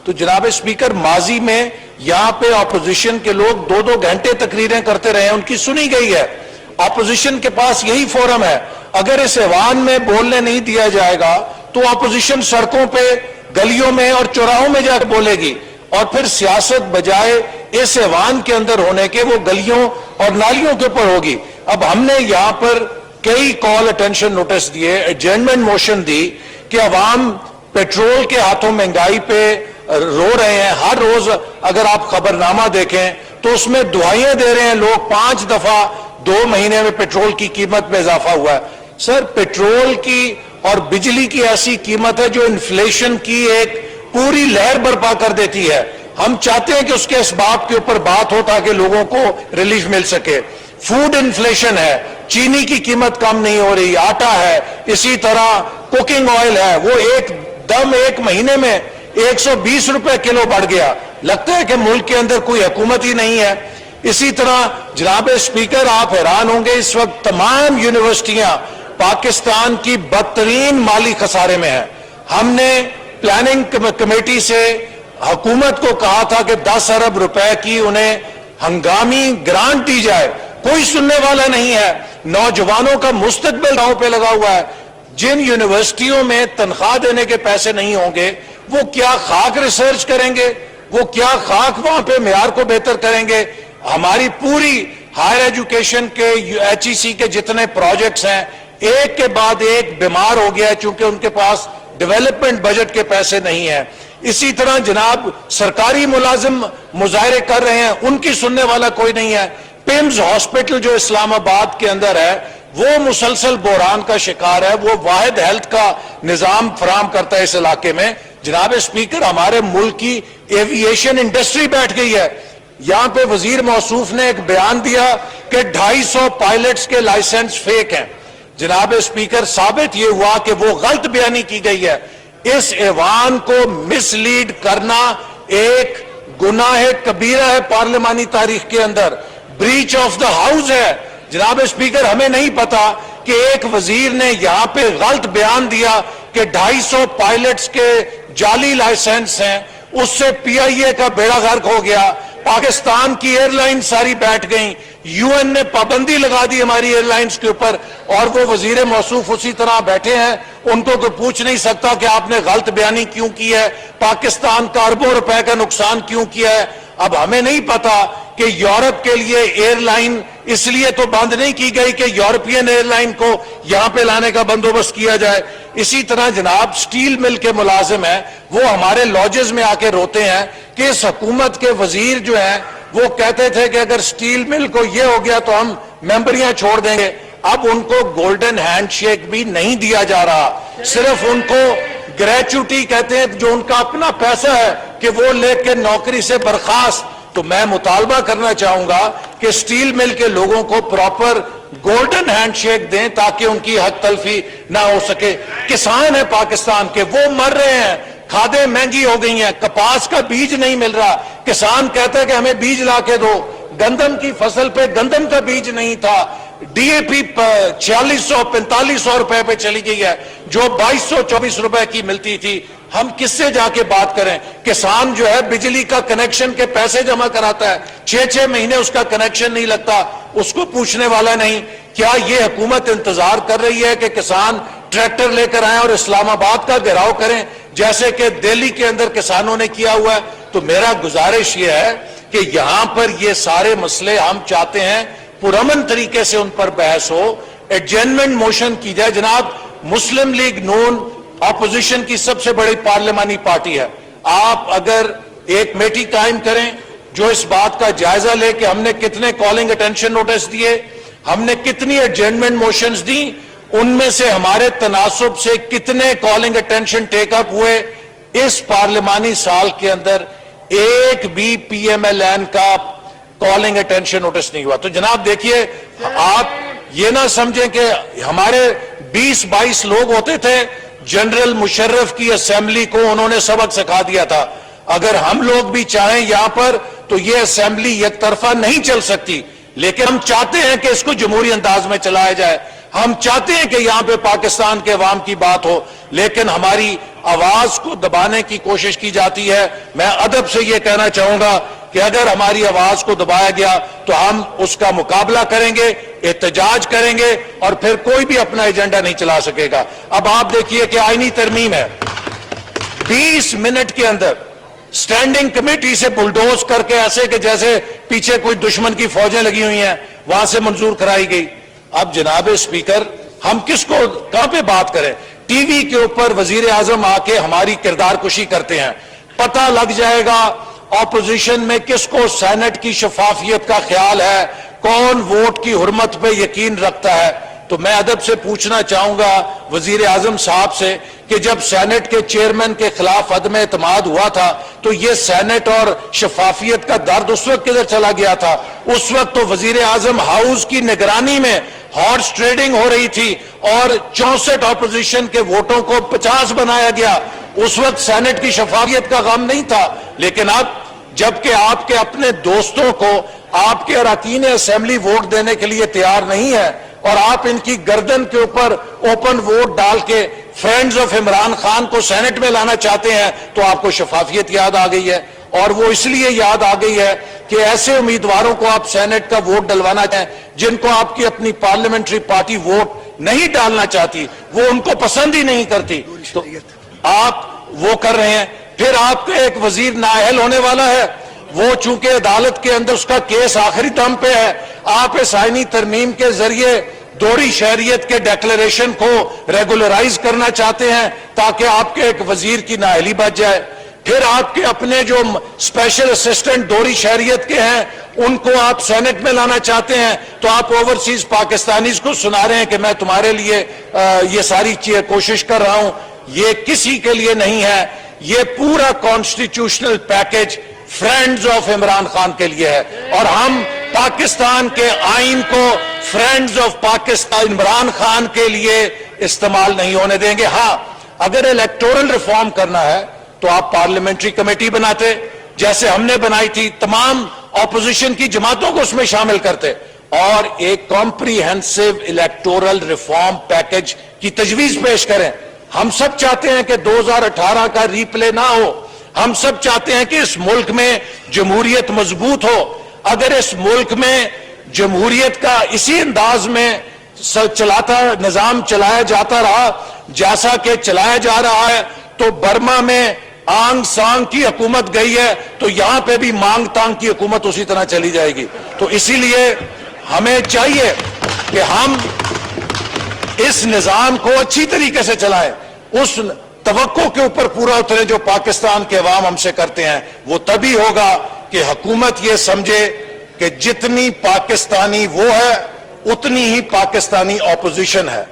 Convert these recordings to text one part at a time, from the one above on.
تو جناب اسپیکر ماضی میں یہاں پہ اپوزیشن کے لوگ 2-2 گھنٹے تقریریں کرتے رہے ہیں، ان کی سنی گئی ہے۔ اپوزیشن کے پاس یہی فورم ہے، اگر اس ایوان میں بولنے نہیں دیا جائے گا تو اپوزیشن سڑکوں پہ، گلیوں میں اور چوراہوں میں جا کے بولے گی، اور پھر سیاست بجائے اس ایوان کے اندر ہونے کے وہ گلیوں اور نالیوں کے اوپر ہوگی۔ اب ہم نے یہاں پر کئی کال اٹینشن نوٹس دیے، ایڈجرنمنٹ موشن دی کہ عوام پیٹرول کے ہاتھوں مہنگائی پہ رو رہے ہیں۔ ہر روز اگر آپ خبرنامہ دیکھیں تو اس میں دعائیں دے رہے ہیں لوگ، 5 دفعہ 2 مہینے میں پیٹرول کی قیمت میں اضافہ ہوا ہے۔ سر، پیٹرول کی اور بجلی کی ایسی قیمت ہے جو انفلیشن کی ایک پوری لہر برپا کر دیتی ہے۔ ہم چاہتے ہیں کہ اس کے اسباب کے اوپر بات ہو تاکہ لوگوں کو ریلیف مل سکے۔ فوڈ انفلیشن ہے، چینی کی قیمت کم نہیں ہو رہی، آٹا ہے، اسی طرح کوکنگ آئل ہے، وہ ایک مہینے میں 120 روپے کلو بڑھ گیا۔ لگتا ہے کہ ملک کے اندر کوئی حکومت ہی نہیں ہے۔ اسی طرح جناب اسپیکر، آپ حیران ہوں گے، اس وقت تمام یونیورسٹیاں پاکستان کی بدترین مالی خسارے میں ہیں۔ ہم نے پلاننگ کمیٹی سے حکومت کو کہا تھا کہ 10 ارب روپے کی انہیں ہنگامی گرانٹ دی جائے، کوئی سننے والا نہیں ہے۔ نوجوانوں کا مستقبل داؤں پہ لگا ہوا ہے۔ جن یونیورسٹیوں میں تنخواہ دینے کے پیسے نہیں ہوں گے، وہ کیا خاک ریسرچ کریں گے؟ وہ کیا خاک وہاں پہ معیار کو بہتر کریں گے؟ ہماری پوری ہائر ایجوکیشن کے HEC کے جتنے پروجیکٹس ہیں، ایک کے بعد ایک بیمار ہو گیا ہے چونکہ ان کے پاس ڈیولپمنٹ بجٹ کے پیسے نہیں ہیں۔ اسی طرح جناب سرکاری ملازم مظاہرے کر رہے ہیں، ان کی سننے والا کوئی نہیں ہے۔ پیمز ہاسپٹل جو اسلام آباد کے اندر ہے وہ مسلسل بحران کا شکار ہے، وہ واحد ہیلتھ کا نظام فراہم کرتا ہے اس علاقے میں۔ جناب اسپیکر، ہمارے ملک کی ایوییشن انڈسٹری بیٹھ گئی ہے۔ یہاں پہ وزیر موصوف نے ایک بیان دیا کہ 250 پائلٹس کے لائسنس فیک ہیں۔ جناب اسپیکر، ثابت یہ ہوا کہ وہ غلط بیانی کی گئی ہے۔ اس ایوان کو مس لیڈ کرنا ایک گناہ کبیرہ ہے پارلیمانی تاریخ کے اندر، بریچ آف دا ہاؤس ہے۔ جناب اسپیکر، ہمیں نہیں پتا کہ ایک وزیر نے یہاں پہ غلط بیان دیا کہ 250 پائلٹس کے جعلی لائسنس ہیں، اس سے PIA کا بیڑا غرق ہو گیا، پاکستان کی ایئر لائن ساری بیٹھ گئیں، UN نے پابندی لگا دی ہماری ایئر لائنز کے اوپر، اور وہ وزیر موصوف اسی طرح بیٹھے ہیں، ان کو کوئی پوچھ نہیں سکتا کہ آپ نے غلط بیانی کیوں کی ہے، پاکستان کا اربوں روپے کا نقصان کیوں کیا ہے۔ اب ہمیں نہیں پتا کہ یورپ کے لیے ایئر لائن اس لیے تو بند نہیں کی گئی کہ یورپین ایئر لائن کو یہاں پہ لانے کا بندوبست کیا جائے۔ اسی طرح جناب سٹیل مل کے ملازم ہیں، وہ ہمارے لاجز میں آ کے روتے ہیں کہ اس حکومت کے وزیر جو ہیں وہ کہتے تھے کہ اگر سٹیل مل کو یہ ہو گیا تو ہم ممبریاں چھوڑ دیں گے۔ اب ان کو گولڈن ہینڈ شیک بھی نہیں دیا جا رہا، صرف ان کو گریچوٹی کہتے ہیں جو ان کا اپنا پیسہ ہے کہ وہ لے کے نوکری سے برخاست۔ تو میں مطالبہ کرنا چاہوں گا کہ سٹیل مل کے لوگوں کو پراپر گولڈن ہینڈ شیک دیں تاکہ ان کی حق تلفی نہ ہو سکے۔ کسان ہیں پاکستان کے، وہ مر رہے ہیں، کھادیں مہنگی ہو گئی ہیں، کپاس کا بیج نہیں مل رہا، کسان کہتا ہے کہ ہمیں بیج لا کے دو، گندم کی فصل پہ گندم کا بیج نہیں تھا، DAP 4600-4500 روپے پہ چلی گئی ہے جو 2224 روپے کی ملتی تھی۔ ہم کس سے جا کے بات کریں؟ کسان جو ہے بجلی کا کنیکشن کے پیسے جمع کراتا ہے، 6 مہینے اس کا کنیکشن نہیں لگتا، اس کو پوچھنے والا نہیں۔ کیا یہ حکومت انتظار کر رہی ہے کہ کسان ٹریکٹر لے کر آئیں اور اسلام آباد کا گھیراؤ کریں جیسے کہ دہلی کے اندر کسانوں نے کیا ہوا ہے؟ تو میرا گزارش یہ ہے کہ یہاں پر یہ سارے مسئلے ہم چاہتے ہیں پرامن طریقے سے ان پر بحث ہو، ایڈجرنمنٹ موشن کی جائے۔ جناب مسلم لیگ نون اپوزیشن کی سب سے بڑی پارلیمانی پارٹی ہے، آپ اگر ایک کمیٹی قائم کریں جو اس بات کا جائزہ لے کہ ہم نے کتنے کالنگ اٹینشن نوٹس دیے، ہم نے کتنی ایڈجرنمنٹ موشنز دی، ان میں سے ہمارے تناسب سے کتنے کالنگ اٹینشن ٹیک اپ ہوئے، اس پارلیمانی سال کے اندر ایک بھی PMLN کا کالنگ اٹینشن نوٹس نہیں ہوا۔ تو جناب دیکھیے، آپ یہ نہ سمجھیں کہ ہمارے 20-22 لوگ ہوتے تھے، جنرل مشرف کی اسمبلی کو انہوں نے سبق سکھا دیا تھا۔ اگر ہم لوگ بھی چاہیں یہاں پر تو یہ اسمبلی یک طرفہ نہیں چل سکتی، لیکن ہم چاہتے ہیں کہ اس کو جمہوری انداز میں چلایا جائے، ہم چاہتے ہیں کہ یہاں پہ پاکستان کے عوام کی بات ہو، لیکن ہماری آواز کو دبانے کی کوشش کی جاتی ہے. میں ادب سے یہ کہنا چاہوں گا کہ اگر ہماری آواز کو دبایا گیا تو ہم اس کا مقابلہ کریں گے, احتجاج کریں گے, اور پھر کوئی بھی اپنا ایجنڈا نہیں چلا سکے گا. اب آپ دیکھیے کہ آئینی ترمیم ہے, 20 منٹ کے اندر سٹینڈنگ کمیٹی سے بلڈوز کر کے ایسے کہ جیسے پیچھے کوئی دشمن کی فوجیں لگی ہوئی ہیں, وہاں سے منظور کرائی گئی. اب جناب اسپیکر, ہم کس کو کہاں پہ بات کریں؟ ٹی وی کے اوپر وزیر اعظم آ کے ہماری کردار کشی کرتے ہیں. پتہ لگ جائے گا اپوزیشن میں کس کو سینٹ کی شفافیت کا خیال ہے, کون ووٹ کی حرمت پہ یقین رکھتا ہے. تو میں ادب سے پوچھنا چاہوں گا وزیر اعظم صاحب سے کہ جب سینٹ کے چیئرمین کے خلاف عدم اعتماد ہوا تھا تو یہ سینٹ اور شفافیت کا درد اس وقت کدھر چلا گیا تھا؟ اس وقت تو وزیر اعظم ہاؤس کی نگرانی میں ہارس ٹریڈنگ ہو رہی تھی اور 64 اپوزیشن کے ووٹوں کو 50 بنایا گیا. اس وقت سینٹ کی شفافیت کا غم نہیں تھا. لیکن اب جبکہ آپ کے اپنے دوستوں کو آپ کے اراکین اسمبلی ووٹ دینے کے لیے تیار نہیں ہے اور آپ ان کی گردن کے اوپر اوپن ووٹ ڈال کے فرینڈز آف عمران خان کو سینٹ میں لانا چاہتے ہیں, تو آپ کو شفافیت یاد آ گئی ہے. اور وہ اس لیے یاد آ گئی ہے کہ ایسے امیدواروں کو آپ سینٹ کا ووٹ ڈلوانا چاہیں جن کو آپ کی اپنی پارلیمنٹری پارٹی ووٹ نہیں ڈالنا چاہتی, وہ ان کو پسند ہی نہیں کرتی, تو آپ وہ کر رہے ہیں. پھر آپ کا ایک وزیر نااہل ہونے والا ہے, وہ چونکہ عدالت کے اندر اس کا کیس آخری دم پہ ہے, آپ اس آئینی ترمیم کے ذریعے دوہری شہریت کے ڈیکلریشن کو ریگولرائز کرنا چاہتے ہیں تاکہ آپ کے ایک وزیر کی نااہلی بچ جائے. پھر آپ کے اپنے جو اسپیشل اسسٹنٹ دوہری شہریت کے ہیں ان کو آپ سینٹ میں لانا چاہتے ہیں, تو آپ اوورسیز پاکستانیز کو سنا رہے ہیں کہ میں تمہارے لیے یہ ساری چیزیں کوشش کر رہا ہوں. یہ کسی کے لیے نہیں ہے, یہ پورا constitutional package friends of Imran Khan کے لیے ہے, اور ہم پاکستان کے آئین کو فرینڈز آف پاکستان عمران خان کے لیے استعمال نہیں ہونے دیں گے. ہاں, اگر الیکٹورل ریفارم کرنا ہے تو آپ پارلیمنٹری کمیٹی بناتے جیسے ہم نے بنائی تھی, تمام اپوزیشن کی جماعتوں کو اس میں شامل کرتے اور ایک کمپریہنسو الیکٹورل ریفارم پیکج کی تجویز پیش کریں. ہم سب چاہتے ہیں کہ 2018 کا ری پلے نہ ہو, ہم سب چاہتے ہیں کہ اس ملک میں جمہوریت مضبوط ہو. اگر اس ملک میں جمہوریت کا اسی انداز میں نظام چلایا جاتا رہا جیسا کہ چلایا جا رہا ہے, تو برما میں آنگ سانگ کی حکومت گئی ہے تو یہاں پہ بھی مانگ تانگ کی حکومت اسی طرح چلی جائے گی. تو اسی لیے ہمیں چاہیے کہ ہم اس نظام کو اچھی طریقے سے چلائیں, اس توقع کے اوپر پورا اتریں جو پاکستان کے عوام ہم سے کرتے ہیں. وہ تبھی ہوگا کہ حکومت یہ سمجھے کہ جتنی پاکستانی وہ ہے اتنی ہی پاکستانی اپوزیشن ہے,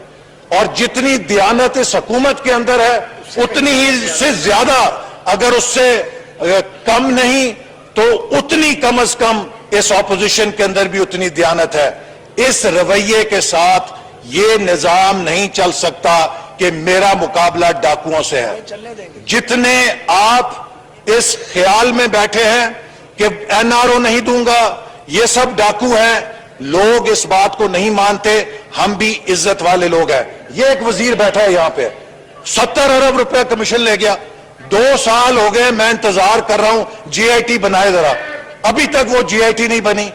اور جتنی دیانت اس حکومت کے اندر ہے اتنی ہی سے زیادہ, اگر اس سے کم نہیں تو اتنی کم از کم اس اپوزیشن کے اندر بھی اتنی دیانت ہے. اس رویے کے ساتھ یہ نظام نہیں چل سکتا کہ میرا مقابلہ ڈاکوؤں سے ہے. جتنے آپ اس خیال میں بیٹھے ہیں کہ این آر او نہیں دوں گا, یہ سب ڈاکو ہیں, لوگ اس بات کو نہیں مانتے. ہم بھی عزت والے لوگ ہیں. یہ ایک وزیر بیٹھا ہے یہاں پہ, 70 ارب روپے کمیشن لے گیا, 2 سال ہو گئے میں انتظار کر رہا ہوں جی آئی ٹی بنائے ذرا, ابھی تک وہ جی آئی ٹی نہیں بنی.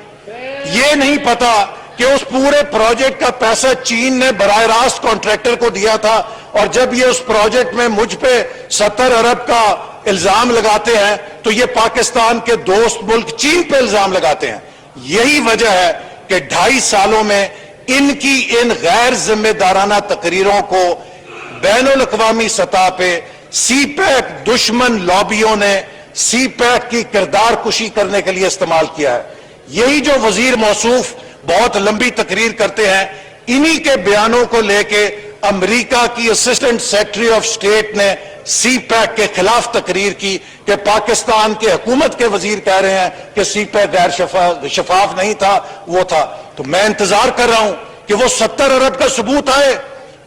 یہ نہیں پتا کہ اس پورے پروجیکٹ کا پیسہ چین نے براہ راست کانٹریکٹر کو دیا تھا, اور جب یہ اس پروجیکٹ میں مجھ پہ 70 ارب کا الزام لگاتے ہیں تو یہ پاکستان کے دوست ملک چین پہ الزام لگاتے ہیں. یہی وجہ ہے کہ 2.5 سالوں میں ان کی ان غیر ذمہ دارانہ تقریروں کو بین الاقوامی سطح پہ سی پیک دشمن لابیوں نے سی پیک کی کردار کشی کرنے کے لیے استعمال کیا ہے. یہی جو وزیر موصوف بہت لمبی تقریر کرتے ہیں, انہی کے بیانوں کو لے کے امریکہ کی اسسٹنٹ سیکرٹری آف اسٹیٹ نے سی پیک کے خلاف تقریر کی کہ پاکستان کے حکومت کے وزیر کہہ رہے ہیں کہ سی پیک غیر شفاف نہیں تھا, وہ تھا. تو میں انتظار کر رہا ہوں کہ وہ 70 ارب کا ثبوت آئے.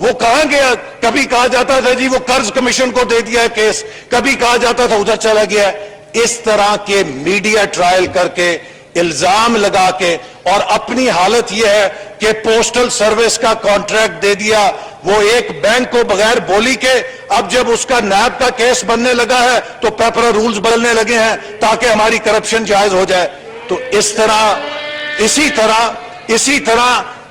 وہ کہاں گیا؟ کبھی کہا جاتا تھا جی وہ قرض کمیشن کو دے دیا ہے کیس, کبھی کہا جاتا تھا ادھر چلا گیا ہے. اس طرح کے میڈیا ٹرائل کر کے الزام لگا کے، اور اپنی حالت یہ ہے کہ پوسٹل سروس کا کانٹریکٹ دے دیا وہ ایک بینک کو بغیر بولی کے، اب جب اس کا نیب کا کیس بننے لگا ہے تو پیپر رولز بدلنے لگے ہیں تاکہ ہماری کرپشن جائز ہو جائے. تو اسی طرح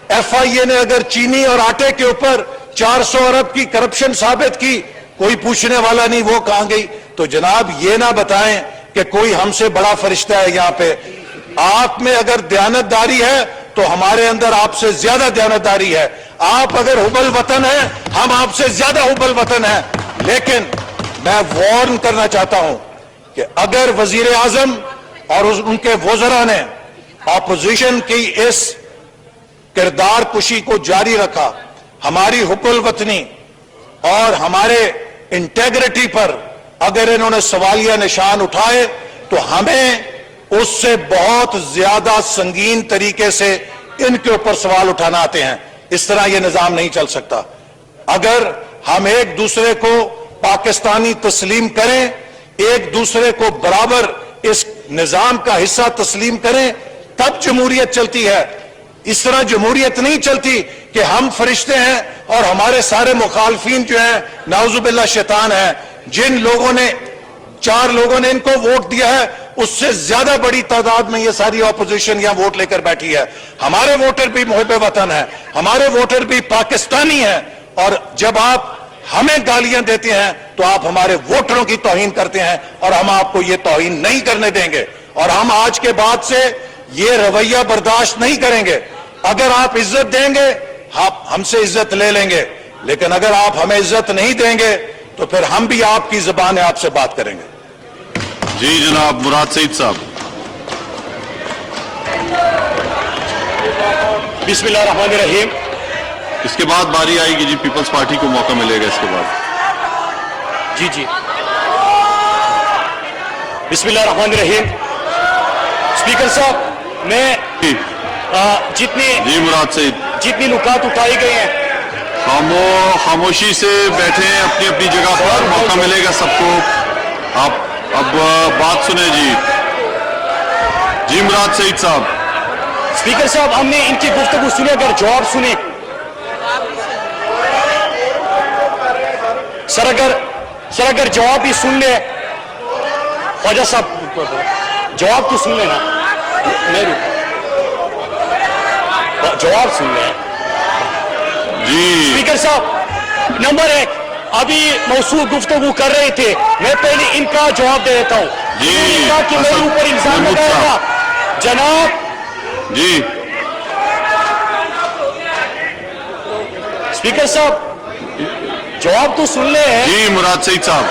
ایف آئی اے نے اگر چینی اور آٹے کے اوپر 400 ارب کی کرپشن ثابت کی، کوئی پوچھنے والا نہیں وہ کہاں گئی. تو جناب یہ نہ بتائیں کہ کوئی ہم سے بڑا فرشتہ ہے یہاں پہ. آپ میں اگر دیانتداری ہے تو ہمارے اندر آپ سے زیادہ دیانتداری ہے. آپ اگر حب الوطن ہیں ہم آپ سے زیادہ حب الوطن ہیں. لیکن میں وارن کرنا چاہتا ہوں کہ اگر وزیر اعظم اور ان کے وزراء نے اپوزیشن کی اس کردار کشی کو جاری رکھا، ہماری حب الوطنی اور ہمارے انٹیگریٹی پر اگر انہوں نے سوالیہ نشان اٹھائے تو ہمیں اس سے بہت زیادہ سنگین طریقے سے ان کے اوپر سوال اٹھانا آتے ہیں. اس طرح یہ نظام نہیں چل سکتا. اگر ہم ایک دوسرے کو پاکستانی تسلیم کریں، ایک دوسرے کو برابر اس نظام کا حصہ تسلیم کریں، تب جمہوریت چلتی ہے. اس طرح جمہوریت نہیں چلتی کہ ہم فرشتے ہیں اور ہمارے سارے مخالفین جو ہیں نعوذ باللہ شیطان ہیں. جن لوگوں نے 4 لوگوں نے ان کو ووٹ دیا ہے اس سے زیادہ بڑی تعداد میں یہ ساری اپوزیشن یہاں ووٹ لے کر بیٹھی ہے. ہمارے ووٹر بھی محب وطن ہیں، ہمارے ووٹر بھی پاکستانی ہیں. اور جب آپ ہمیں گالیاں دیتے ہیں تو آپ ہمارے ووٹروں کی توہین کرتے ہیں اور ہم آپ کو یہ توہین نہیں کرنے دیں گے. اور ہم آج کے بعد سے یہ رویہ برداشت نہیں کریں گے. اگر آپ عزت دیں گے ہم سے عزت لے لیں گے، لیکن اگر آپ ہمیں عزت نہیں دیں گے تو پھر ہم بھی آپ کی زبان آپ سے بات کریں گے. جی جناب مراد سعید صاحب. بسم اللہ الرحمن الرحیم. اس کے بعد باری آئے گی جی پیپلز پارٹی کو موقع ملے گا اس کے بعد. جی بسم اللہ الرحمن الرحیم. اسپیکر صاحب میں جی جتنی مراد سعید جتنی نکات اٹھائی گئی ہیں خاموشی سے بیٹھیں اپنی اپنی جگہ پر، موقع ملے گا سب کو. آپ اب بات سنیں جی مراد سعید صاحب. اسپیکر صاحب ہم نے ان کی گفتگو سنی، اگر جواب سنے سر اگر جواب ہی سن لے خواجہ صاحب، جواب تو سن لینا، جواب سن لیں. جی اسپیکر صاحب نمبر 1 ابھی موصول گفتگو کر رہے تھے، میں پہلے ان کا جواب دے دیتا ہوں. جی کہ میرے اوپر الزام لگایا تھا جناب. جی اسپیکر صاحب جواب تو سن لے ہیں. جی مراد سعید صاحب.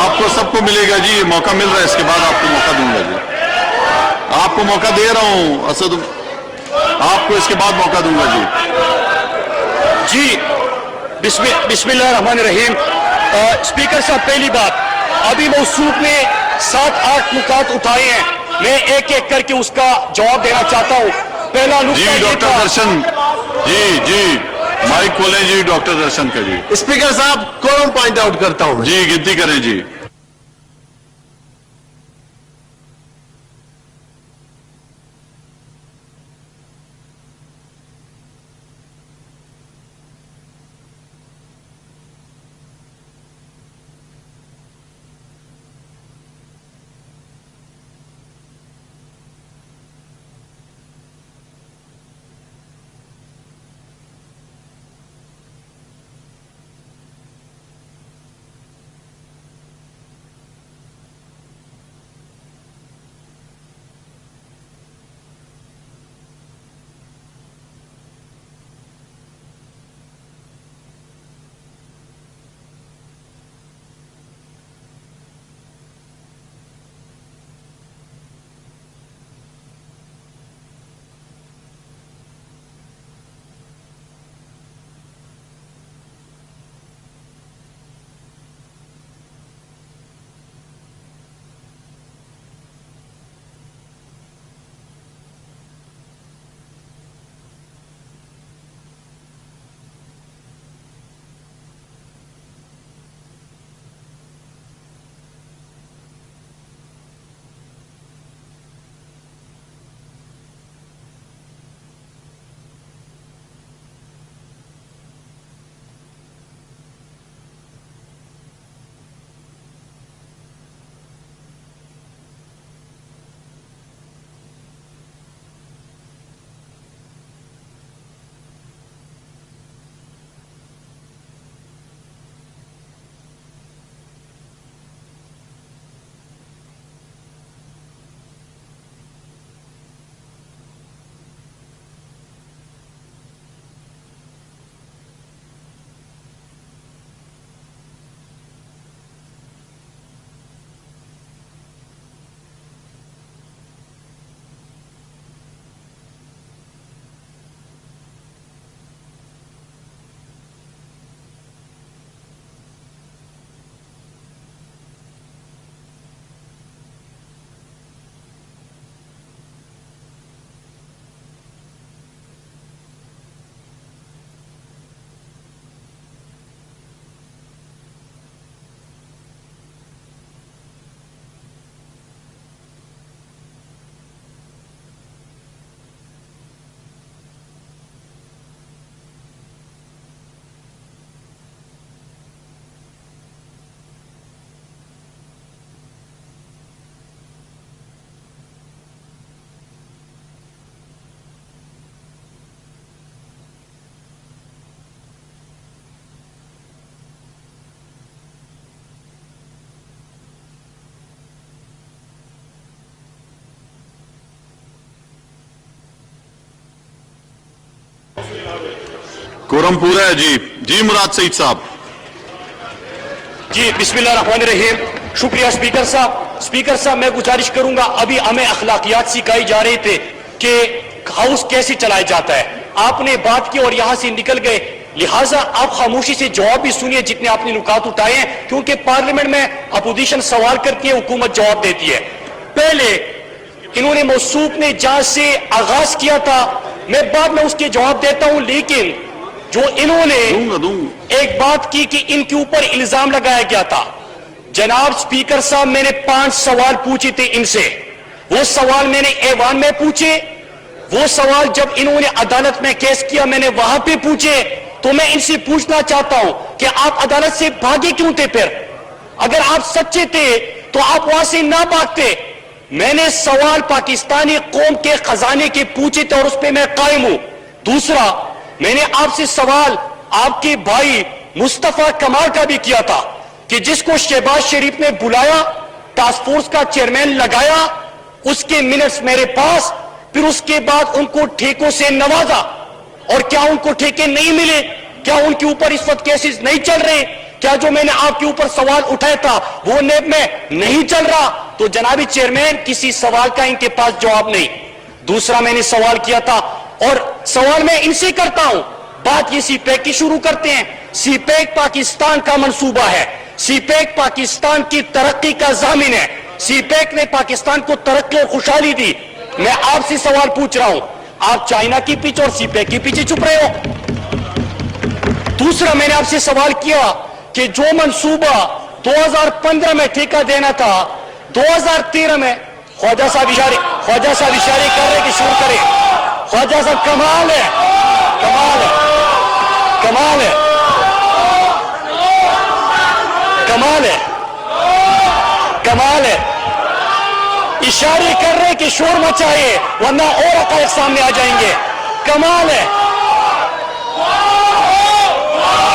آپ کو سب کو ملے گا جی، موقع مل رہا ہے، اس کے بعد آپ کو موقع دوں گا جی. آپ کو موقع دے رہا ہوں اسد، آپ کو اس کے بعد موقع دوں گا جی. جی بسم اللہ الرحمن الرحیم. اسپیکر صاحب پہلی بات، ابھی موصوف نے 7-8 نکات اٹھائے ہیں، میں ایک ایک کر کے اس کا جواب دینا چاہتا ہوں. پہلا جی نکتہ یہ ڈاکٹر تھا. درشن جی مائک کھولیں جی ڈاکٹر درشن کا جی. اسپیکر صاحب کورم پوائنٹ آؤٹ کرتا ہوں. جی گنتی کریں جی. कोरम पूरा है जी। जी मुराद सईद साहब। जी बिस्मिल्लाहिर्रहमानिर्रहीम। शुक्रिया स्पीकर साहब। स्पीकर साहब मैं गुजारिश करूंगा, अभी हमें अखलाकियात सिखाई जा रहे थे कि हाउस कैसे चलाया जाता है, आपने बात की और यहां से निकल गए, लिहाजा आप खामोशी से जवाब भी सुनिए जितने आपने नुकात उठाए हैं, क्योंकि पार्लियामेंट में अपोजिशन सवाल करती है, हुकूमत जवाब देती है। पहले इन्होंने मौसूफ ने जांच से आगाज किया था, मैं बाद में उसके जवाब देता हूं, लेकिन जो इन्होंने दूंगा। एक बात की कि इनके ऊपर इल्जाम लगाया गया था। जनाब स्पीकर साहब, मैंने 5 सवाल पूछे थे इनसे, वो सवाल मैंने ऐवान में पूछे, वो सवाल जब इन्होंने अदालत में केस किया मैंने वहां पे पूछे। तो मैं इनसे पूछना चाहता हूं कि आप अदालत से भागे क्यों थे? फिर अगर आप सच्चे थे तो आप वहां से ना भागते। मैंने सवाल पाकिस्तानी कौम के खजाने के पूछे थे और उस पर मैं कायम हूं। दूसरा, मैंने आपसे सवाल आपके भाई मुस्तफा कमाल का भी किया था कि जिसको शहबाज शरीफ ने बुलाया, टास्क फोर्स का चेयरमैन लगाया, उसके मिनट्स मेरे पास, फिर उसके बाद उनको ठेकों से नवाजा, और क्या उनको ठेके नहीं मिले? क्या उनके ऊपर इस वक्त केसेस नहीं चल रहे? क्या जो मैंने आपके ऊपर सवाल उठाया था वो नेब में नहीं चल रहा? तो जनाबी चेयरमैन, किसी सवाल का इनके पास जवाब नहीं। दूसरा, मैंने सवाल किया था और सवाल मैं इनसे करता हूं, बात ये सीपैक की शुरू करते हैं। सीपैक पाकिस्तान का मंसूबा है, सीपैक पाकिस्तान की तरक्की का जामिन है, सीपैक ने पाकिस्तान को तरक्की और खुशहाली दी। मैं आपसे सवाल पूछ रहा हूं, आप चाइना के पीछे और सीपैक के पीछे चुप रहे हो? दूसरा, मैंने आपसे सवाल किया कि जो मंसूबा 2015 में ठेका देना था, 2013 में ख्वाजा साहब इशारे कर रहे कि शुरू करें। ख्वाजा साहब, कमाल है, कमाल है, कमाल है, कमाल है, कमाल है। इशारे कर रहे कि शोर मचाए वरना और हक़ाइक़ सामने आ जाएंगे। कमाल है।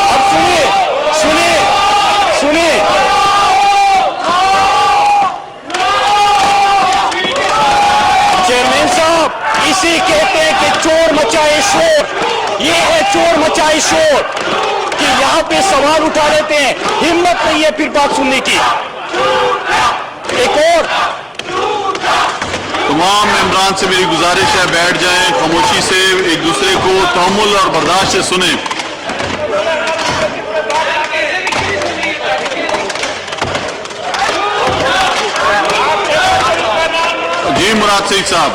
अब सुनिए, सुनिए, सुनिए, चेयरमैन साहब, इसी कहते हैं कि चोर मचाए शोर। ये है चोर मचाए शोर कि यहां पे सवाल उठा लेते हैं, हिम्मत नहीं है फिर बात सुनने की। एक और, तमाम मेंबरान से मेरी गुजारिश है, बैठ जाएं, खामोशी से एक दूसरे को तहम्मुल और बर्दाश्त से सुने। जी मुराद सईद साहब।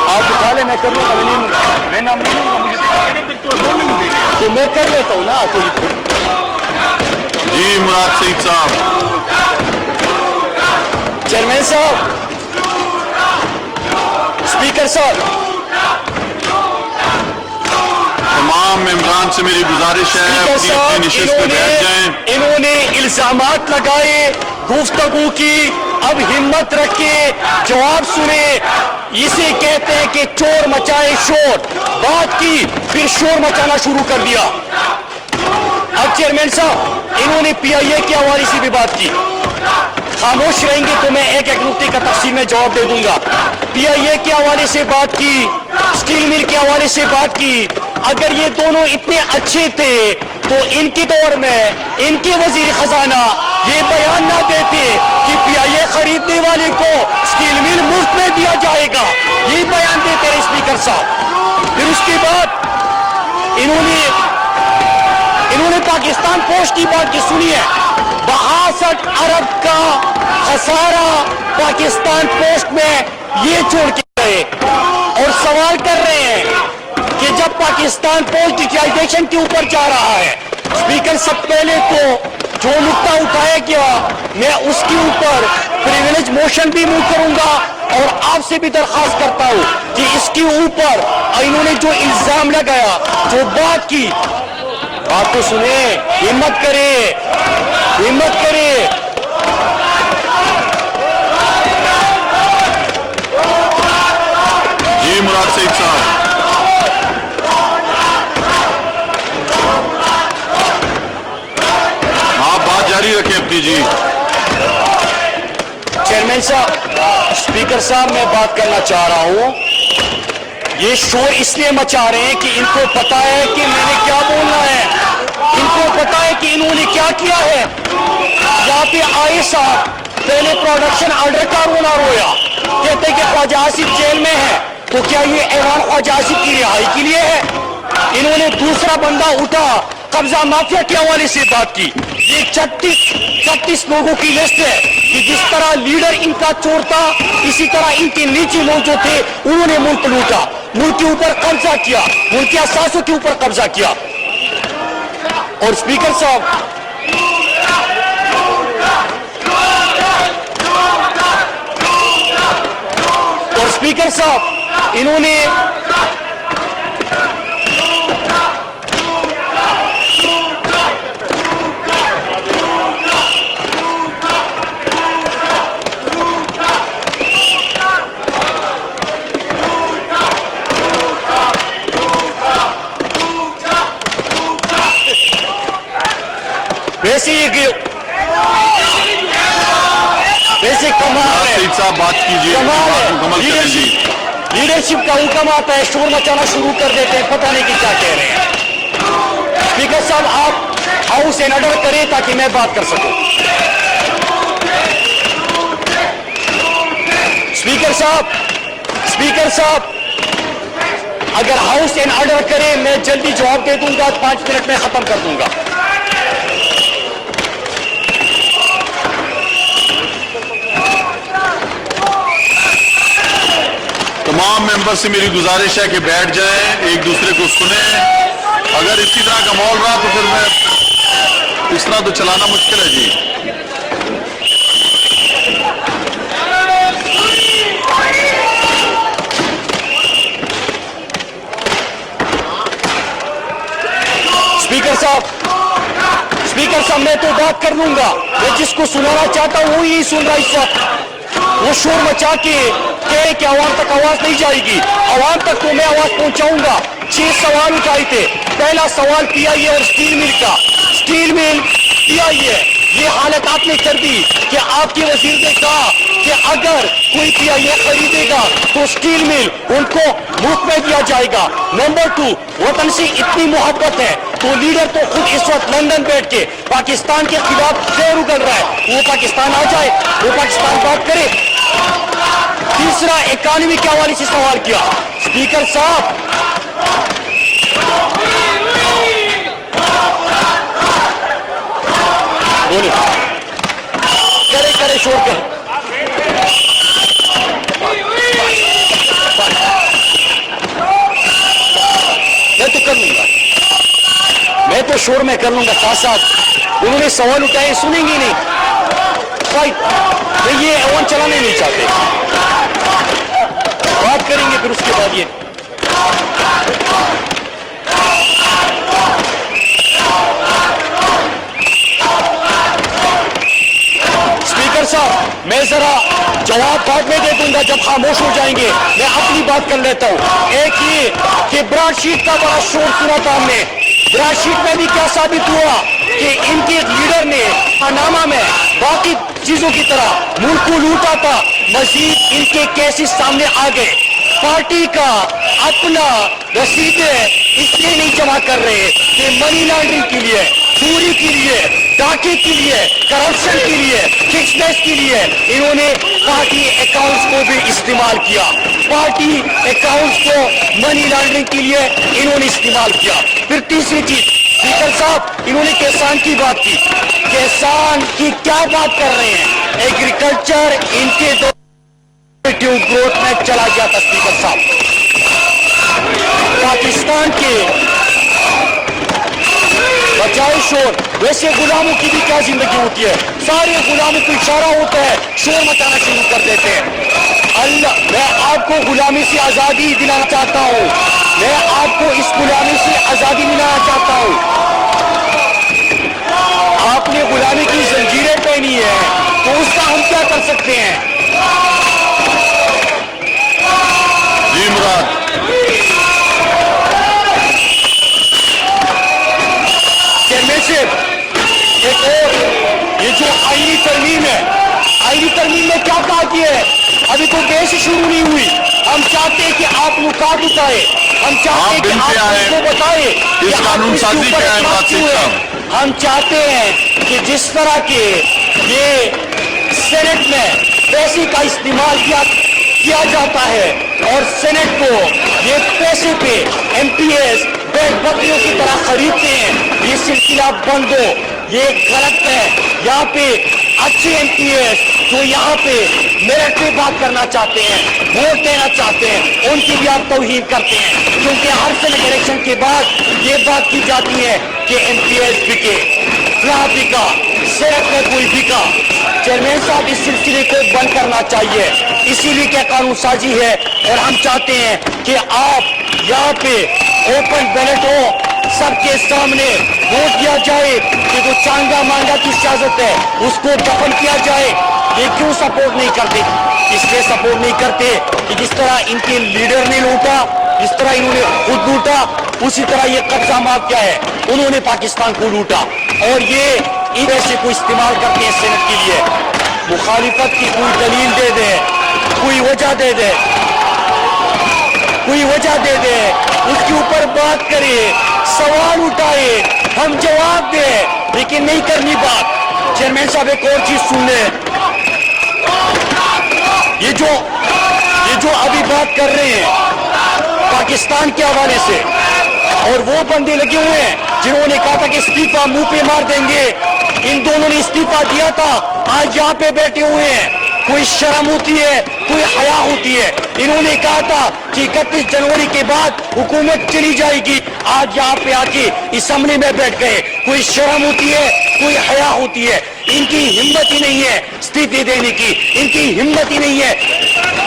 आप उठा ले, मैं कर लूंगा, मैं नाम नहीं लूंगा, मुझे तो मैं कर लेता हूँ ना। जी मुराद सईद साहब। चेयरमैन साहब, स्पीकर साहब, तमाम मेंबरान से मेरी गुजारिश है, अपनी अपनी निशिस्त पे बैठ जाएं। इन्होंने इल्जामात लगाए, गुफ्तगू की, अब हिम्मत रखे, जवाब सुने। इसे कहते हैं कि चोर मचाए शोर। बात की, फिर शोर मचाना शुरू कर दिया। अब चेयरमैन साहब, इन्होंने पीआईए के हवाले से भी बात की। खामोश रहेंगे तो मैं एक एक नुक्ते का तफसील में जवाब दे दूंगा। पीआईए के हवाले से बात की, स्टील मिल के हवाले से बात की। अगर ये दोनों इतने अच्छे थे तो इनके दौर में इनके वजीर खजाना ये बयान ना देते कि पीआईए खरीदने वाले को स्टील मिल मुफ्त में दिया जाएगा, ये बयान देते रहे स्पीकर साहब। फिर उसके बाद इन्होंने पाकिस्तान पोस्ट की बात की, सुनिए, 62 अरब का खसारा पाकिस्तान पोस्ट में ये छोड़ के गए और सवाल कर रहे हैं कि जब पाकिस्तान पोस्ट डिजिटाइजेशन के ऊपर जा रहा है। स्पीकर, सब पहले तो जो नुक्ता उठाया गया मैं उसके ऊपर प्रिविलेज मोशन भी मूव करूंगा और आपसे भी दरखास्त करता हूं कि इसके ऊपर इन्होंने जो इल्जाम लगाया, जो बात की, बात तो सुने, हिम्मत करे, हिम्मत करे। जी। चेयरमैन साहब, स्पीकर साहब, मैं बात करना चाह रहा हूं। ये शोर इसलिए मचा रहे हैं कि इनको पता है कि मैंने क्या बोलना है, इनको पता है कि इन्होंने क्या किया है। यहाँ पे आए साहब, पहले प्रोडक्शन ऑर्डर का रोना रोया, कहते कि ख्वाजा आसिफ जेल में है, तो क्या ये ऐवान ख्वाजा आसिफ की रिहाई के लिए है? इन्होंने दूसरा बंदा उठा, कब्जा माफिया के हवाले से बात की। ये 36 लोगों की लिस्ट है कि जिस तरह लीडर इनका चोर था, इसी तरह इनके नीचे लोग जो थे उन्होंने मुल्क लूटा, मुल्क के ऊपर कब्जा किया, मुल्क के असासों के ऊपर कब्जा किया। और स्पीकर साहब, इन्होंने वैसे कमाल है, सईद साहब बात कीजिए, बात मुकम्मल करें जी। लीडरशिप का हुक्म आता है, शोर मचाना शुरू कर देते हैं, पता नहीं कि क्या कह रहे हैं। स्पीकर साहब, आप हाउस एंड ऑर्डर करें ताकि मैं बात कर सकूं। स्पीकर साहब, अगर हाउस एंड ऑर्डर करें, मैं जल्दी जवाब दे दूंगा, 5 मिनट में खत्म कर दूंगा। तमाम मेंबर से मेरी गुजारिश है कि बैठ जाएं, एक दूसरे को सुने। अगर इसी तरह का माहौल रहा तो फिर मैं इस तरह तो चलाना मुश्किल है जी। स्पीकर साहब, मैं तो बात कर लूंगा, मैं जिसको सुनाना चाहता हूं वो ही सुन रहा इस वक्त। वो शोर मचा के कहे कि आवाम तक आवाज नहीं जाएगी, आवाम तक तो मैं आवाज पहुंचाऊंगा। 6 सवाल उठाए थे। पहला सवाल पीआईए और स्टील मिल का। स्टील मिल, पीआईए, ये हालत आपने कर दी कि आपके वजीर ने कहा कि अगर कोई पीआईए खरीदेगा तो स्टील मिल उनको मुफ्त में दिया जाएगा। नंबर 2, वतन से इतनी मोहब्बत है तो लीडर तो खुद इस वक्त लंदन बैठ के पाकिस्तान के खिलाफ शेर उगल रहा है, वो पाकिस्तान आ जाए, वो पाकिस्तान बात करे। तीसरा, इकॉनमी के हवाले से सवाल किया। स्पीकर साहब, बोले, करे शोर कर। मैं तो शोर में कर लूंगा साथ साथ। उन्होंने सवाल उठाए, सुनेंगे नहीं, फाइट। ये ऐवान चलाने नहीं चाहते, बात करेंगे फिर उसके बाद। ये स्पीकर साहब, मैं जरा जवाब बाद में दे दूंगा जब खामोश हो जाएंगे। मैं अपनी बात कर लेता हूं। एक ये कि ब्राडशीट का बड़ा शोर सुना था हमने। ब्राडशीट में भी क्या साबित हुआ कि इनके लीडर ने पनामा में बाकी चीजों की तरह मुल्क को लूटा था। मजीद इनके केसेस सामने आ गए। पार्टी का अपना रसीदें इसलिए नहीं जमा कर रहे कि मनी लॉन्ड्रिंग के लिए, चोरी के लिए, डाके के लिए, करप्शन के लिए, फिक्सनेस के लिए इन्होंने पार्टी अकाउंट्स को भी इस्तेमाल किया। पार्टी अकाउंट्स को मनी लॉन्ड्रिंग के लिए इन्होंने इस्तेमाल किया। फिर तीसरी चीज, स्पीकर साहब, इन्होंने किसान की बात की। किसान की क्या बात कर रहे हैं? एग्रीकल्चर इनके दो ग्रोथ में चला गया था। स्पीकर साहब, पाकिस्तान के बचाए शोर। वैसे गुलामों की भी क्या जिंदगी होती है, सारे गुलामों को इशारा होता है, शोर मचाना शुरू कर देते हैं। अल्लाह, मैं आपको गुलामी से आजादी दिलाना चाहता हूं, मैं आपको इस गुलामी से आजादी दिलाना चाहता हूं। आपने गुलामी की जंजीरें पहनी है तो उसका हम क्या कर सकते हैं? जी मुराद, चेयरमैनशिप, एक और ये जो आईन शुरू नहीं हुई। हम चाहते हैं कि आप नुकात उठाए, हम चाहते हैं कि बिल आप पे आए। उसको बताएं कि इस आप कानून इसके साजी ऊपर पे आए, एतराज बातचीत क्यों है। का। हम चाहते हैं कि जिस तरह के ये सेनेट में पैसे का इस्तेमाल किया जाता है और सेनेट को ये पैसे पे एमपीएस बैठ बकरियों की तरह खरीदते हैं, ये सिलसिला बंद हो। ये गलत है। यहाँ पे अच्छे एमपीएस जो यहाँ पे मेरिट पे बात करना चाहते हैं, वोट देना चाहते हैं, उनकी भी आप तौहीन करते हैं, क्योंकि हर सेनेट इलेक्शन के बाद ये बात की जाती है कि एमपीएस बिके, फ्लैट बिका, सेनेट में कोई बिका। चेयरमैन साहब, इस सिलसिले को बंद करना चाहिए। इसीलिए क्या कानून साजी है और हम चाहते हैं कि आप यहाँ पे ओपन बैलेट हो, सबके सामने वोट दिया जाए कि जो चांगा मांगा की सियासत है उसको दफन किया जाए। ये क्यों सपोर्ट नहीं करते? इसलिए सपोर्ट नहीं करते कि जिस तरह इनके लीडर ने लूटा, जिस तरह इन्होंने खुद लूटा, उसी तरह ये कब्जा माफिया है, उन्होंने पाकिस्तान को लूटा और ये इन पैसे को इस्तेमाल करते हैं सेनेट के लिए। मुखालिफत की कोई दलील दे दे, कोई वजह दे दे, कोई वजह दे दे, उसके ऊपर बात करे, सवाल उठाए, हम जवाब दे, लेकिन नहीं करनी बात। चेयरमैन साहब, एक और चीज सुन ले, ये जो अभी बात कर रहे हैं पाकिस्तान के हवाले से, और वो बंदे लगे हुए हैं जिन्होंने कहा था कि इस्तीफा मुंह पे मार देंगे, इन दोनों ने इस्तीफा दिया था, आज यहाँ पे बैठे हुए हैं। कोई शर्म होती है, कोई हया होती है। इन्होंने कहा था कि 31 जनवरी के बाद हुकूमत चली जाएगी, आज यहाँ पे आके असेंबली में बैठ गए। कोई शर्म होती है, कोई हया होती है। इनकी हिम्मत ही नहीं है इस्तीफे देने की, इनकी हिम्मत ही नहीं है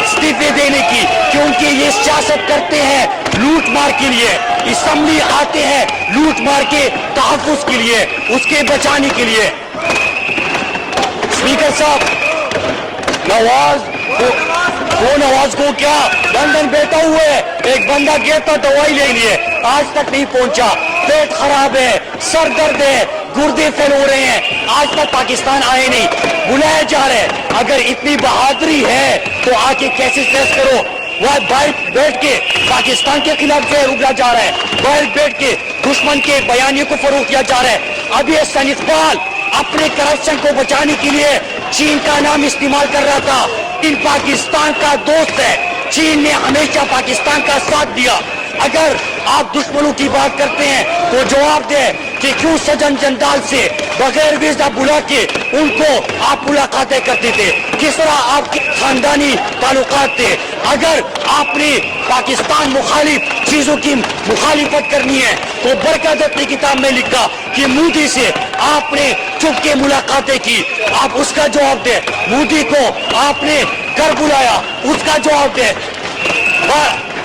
इस्तीफे देने की, क्योंकि ये सियासत करते हैं लूट मार के लिए। असेंबली आते हैं लूट मार के तहफ्फुज़ के लिए, उसके बचाने के लिए। स्पीकर साहब, नवाज को क्या लंदन बैठा हुआ है, एक बंदा गया था दवाई ले लिए, आज तक नहीं पहुंचा, पेट खराब है, सर दर्द है, गुर्दे फेल हो रहे हैं, आज तक पाकिस्तान आए नहीं, बुलाया जा रहा है। अगर इतनी बहादुरी है तो आके कैसे फेस करो। वह बाहर बैठ के पाकिस्तान के खिलाफ जो उगला जा रहा है, बाहर बैठ के दुश्मन के बयानियों को फरोग किया जा रहा है। अब ये सैन इकबाल अपने करप्शन को बचाने के लिए चीन का नाम इस्तेमाल कर रहा था। चीन पाकिस्तान का दोस्त है, चीन ने हमेशा पाकिस्तान का साथ दिया। अगर आप दुश्मनों की बात करते हैं तो जवाब दे कि क्यों सजन जंदाल से बगैर वीजा बुला के उनको आप मुलाकातें करते थे, किस तरह आपके खानदानी ताल्लुकात थे। अगर आपने पाकिस्तान मुखालिफ चीजों की मुखालिफत करनी है तो बरकत अपनी किताब में लिखा कि मोदी से आपने चुप के मुलाकातें की, आप उसका जवाब दे। मोदी को आपने घर बुलाया, उसका जवाब दे।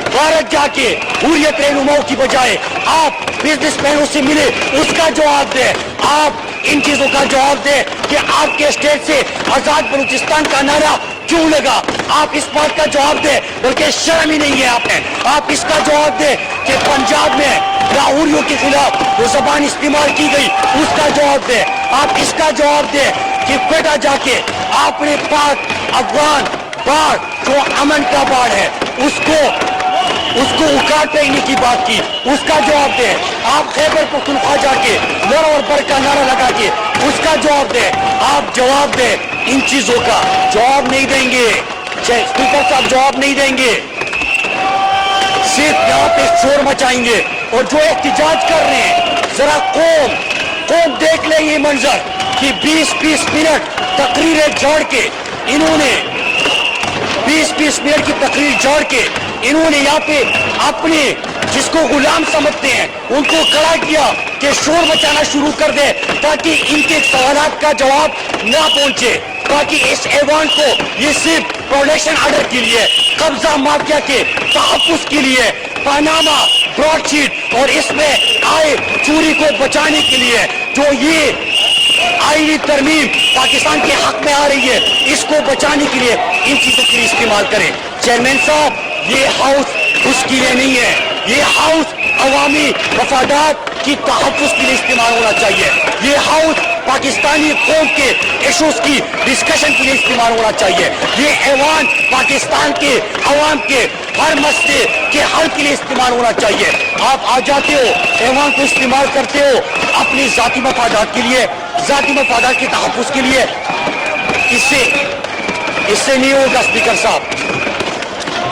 भारत जाके हुर्रियत रहनुमाओं की बजाय आप बिजनेसमैनों से मिले, उसका जवाब दे। आप इन चीजों का जवाब दे कि आपके स्टेट से आजाद बलूचिस्तान का नारा क्यों लगा, आप इस बात का जवाब दे, बल्कि शर्म ही नहीं है आपने। आप इसका जवाब दे कि पंजाब में लाहौरियों के खिलाफ जो जबान इस्तेमाल की गई, उसका जवाब दे। आप इसका जवाब दे कि क्वेटा जाके आपने पाक अफगान बाढ़ जो अमन का बाढ़ है उसको उखाड़ फेंकने की बात की, उसका जवाब दे। आप खैबर पख्तूनख्वा जाके लड़ और बर का नारा लगा के उसका जवाब दे। आप जवाब दे, इन चीजों का जवाब नहीं देंगे। स्पीकर साहब जवाब नहीं देंगे, सिर्फ यहाँ पे शोर मचाएंगे। और जो एहतजाज कर रहे हैं, जरा कौम देख ले ये मंजर कि 20-20 मिनट तकरीरें जोड़ के इन्होंने 20-20 मिनट की तकरीर जोड़ के इन्होंने यहाँ पे अपने जिसको गुलाम समझते हैं उनको खड़ा किया कि शोर मचाना शुरू कर दे, ताकि इनके सवालात का जवाब ना पहुंचे, ताकि इस ऐवान को ये सिर्फ प्रोटेक्शन ऑर्डर के लिए, कब्जा माफिया के तहफ्फुज़ के लिए, पनामा ब्रॉडशीट और इसमें आए चोरी को बचाने के लिए जो ये आईनी तरमीम पाकिस्तान के हक में आ रही है, इसको बचाने के लिए इन चीजों के लिए इस्तेमाल करें। चेयरमैन साहब, ये हाउस उसके लिए नहीं है, ये हाउस अवामी मफादात की तहफ्फुज़ के लिए इस्तेमाल होना चाहिए। ये हाउस पाकिस्तानी कौम के इश्यूज की डिस्कशन के लिए इस्तेमाल होना चाहिए। ये ऐवान पाकिस्तान के अवाम के हर मसले के हल के लिए इस्तेमाल होना चाहिए। आप आ जाते हो, ऐवान को इस्तेमाल करते हो अपनी जाती मफादात के लिए, जाती मफादात के तहफ़्फ़ुज़ के लिए। इससे नहीं होगा स्पीकर साहब,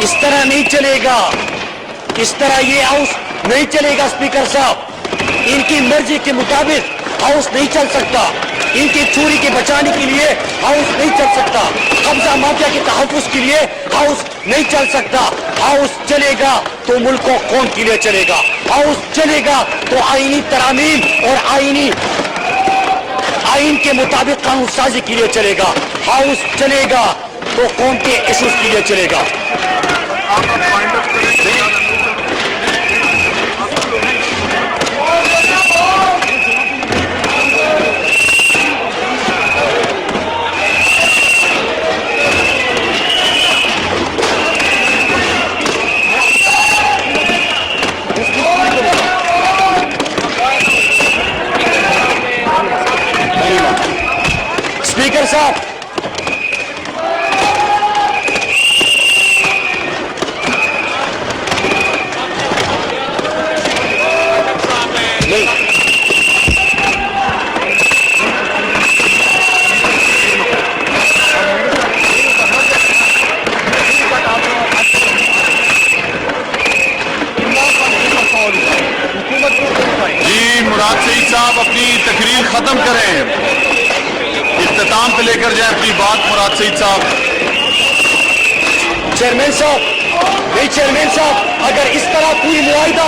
इस तरह नहीं चलेगा, इस तरह ये हाउस नहीं चलेगा स्पीकर साहब। इनकी मर्जी के मुताबिक हाउस नहीं चल सकता, इनकी चोरी के बचाने के लिए हाउस नहीं चल सकता, कब्जा माफिया के तहफ़्फ़ुज़ के लिए हाउस नहीं चल सकता। हाउस चलेगा तो मुल्क और कौम के लिए चलेगा, हाउस चलेगा तो आईनी तरामीम और आइन के मुताबिक कानून साजी के लिए चलेगा, हाउस चलेगा तो कौम के इश्यूज के लिए चलेगा। स्पीकर साहब, जी मुराद सईद साहब अपनी तकरीर खत्म करें, इख्तिताम पे लेकर जाएं अपनी बात मुराद सईद साहब। चेयरमैन साहब, नहीं चेयरमैन साहब, अगर इस तरह कोई मुआहिदा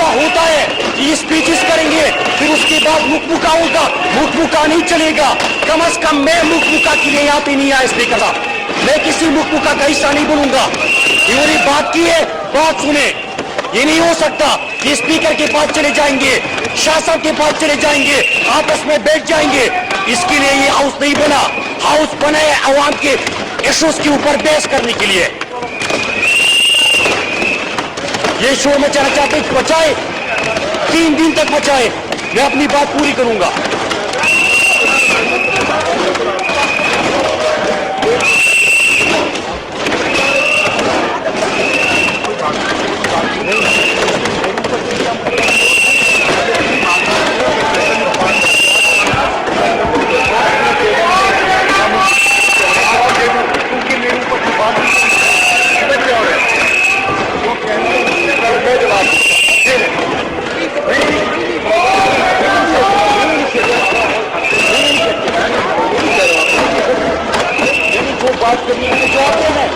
होता है कि ये स्पीचेस करेंगे फिर उसके बाद मुकमुका होगा, मुकमुका नहीं चलेगा। कम अज कम मैं मुकमुका के लिए यहाँ पे नहीं आया स्पीकर साहब, मैं किसी मुकमुका का हिस्सा नहीं बनूंगा। इन्होंने बात की है, बात सुने। ये नहीं हो सकता कि स्पीकर के पास चले जाएंगे, शाह साहब के पास चले जाएंगे, आपस में बैठ जाएंगे। इसके लिए ये हाउस नहीं बना, हाउस बना है अवाम के इश्यूज के ऊपर बहस करने के लिए। ये शो में चलना चाहते बचाए, 3 दिन तक बचाए, मैं अपनी बात पूरी करूंगा। बात करनी है जो आते हैं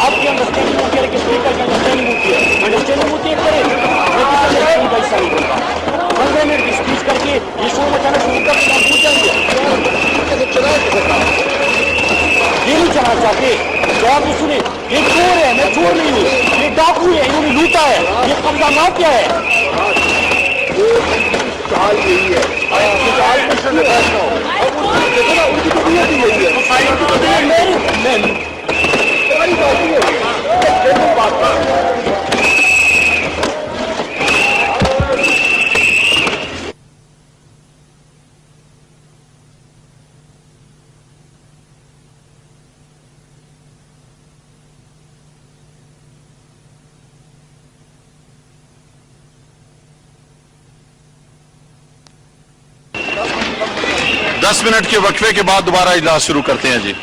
आपकी अंडरस्टैंडिंग होती है कि स्पीकर की अंडरस्टैंडिंग होती है, अंडरस्टैंडिंग होती है करे मैं किसी अंडरस्टैंडिंग का हिस्सा नहीं बनूंगा। 15 मिनट की स्पीच करके ये शो मचाना शुरू कर हम भूल जाएंगे। ये नहीं चलाना चाहते तो आप ये सुने, ये चोर है, मैं चोर नहीं हूँ, ये डाकू है, इन्होंने लूटा है, ये कब्जा माफिया है। चाल यही है, चाल उनकी तो यही है, दस मिनट के वक्फे के बाद दोबारा इजलास शुरू करते हैं जी।